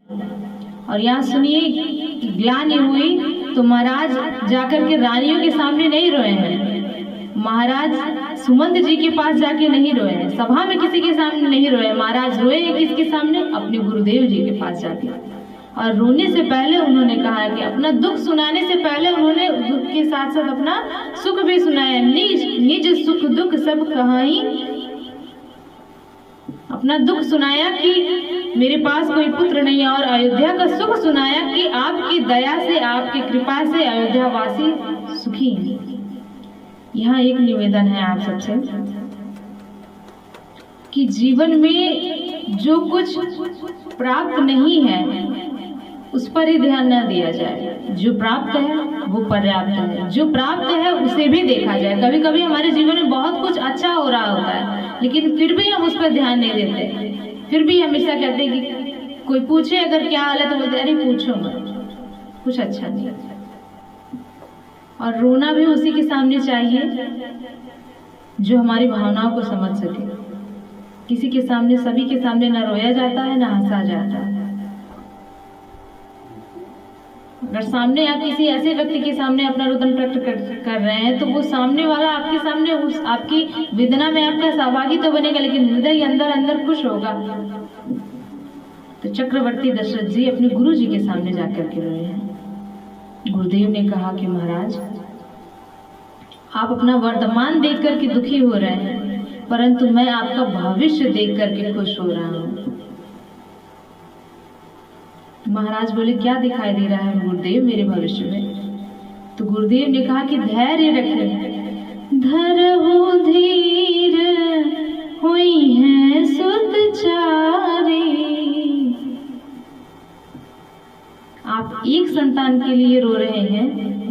और यहाँ सुनिए, ग्लानि हुई तो महाराज जाकर के रानियों के सामने नहीं रोए हैं, महाराज सुमंत जी के पास जाके नहीं रोए हैं, सभा में किसी के सामने नहीं रोए, महाराज रोए हैं किसके सामने? अपने गुरुदेव जी के पास जाके। और रोने से पहले उन्होंने कहा कि अपना दुख सुनाने से पहले उन्होंने दुख के साथ साथ अपना सुख भी सुनाया। निज सुख दुख सब कहाई, अपना दुख सुनाया कि मेरे पास कोई पुत्र नहीं है, और अयोध्या का सुख सुनाया कि आपकी दया से, आपकी कृपा से अयोध्या वासी सुखी हैं। यहाँ एक निवेदन है आप सबसे कि जीवन में जो कुछ प्राप्त नहीं है उस पर ही ध्यान न दिया जाए, जो प्राप्त है वो पर्याप्त है, जो प्राप्त है उसे भी देखा जाए। कभी कभी हमारे जीवन में बहुत कुछ अच्छा हो रहा होता है लेकिन फिर भी हम उस पर ध्यान नहीं देते, फिर भी हमेशा कहते हैं कि कोई पूछे अगर क्या हाल है तो बोलते अरे पूछो मत, कुछ अच्छा नहीं। और रोना भी उसी के सामने चाहिए जो हमारी भावनाओं को समझ सके। किसी के सामने, सभी के सामने ना रोया जाता है ना हंसा जाता है। अगर सामने आप किसी ऐसे व्यक्ति के सामने अपना रुदन प्रकट कर रहे हैं तो वो सामने वाला आपके सामने उस आपकी वेदना में आपका सहभागी तो बनेगा लेकिन हृदय अंदर अंदर खुश होगा। तो चक्रवर्ती दशरथ जी अपने गुरु जी के सामने जाकर के रोए हैं। गुरुदेव ने कहा कि महाराज आप अपना वर्तमान देख करके दुखी हो रहे हैं परंतु मैं आपका भविष्य देख करके खुश हो रहा हूँ। महाराज बोले क्या दिखाई दे रहा है गुरुदेव मेरे भविष्य में? तो गुरुदेव ने कहा कि धैर्य रखें, धरहु धीर हुई है सुत चारी। आप एक संतान के लिए रो रहे हैं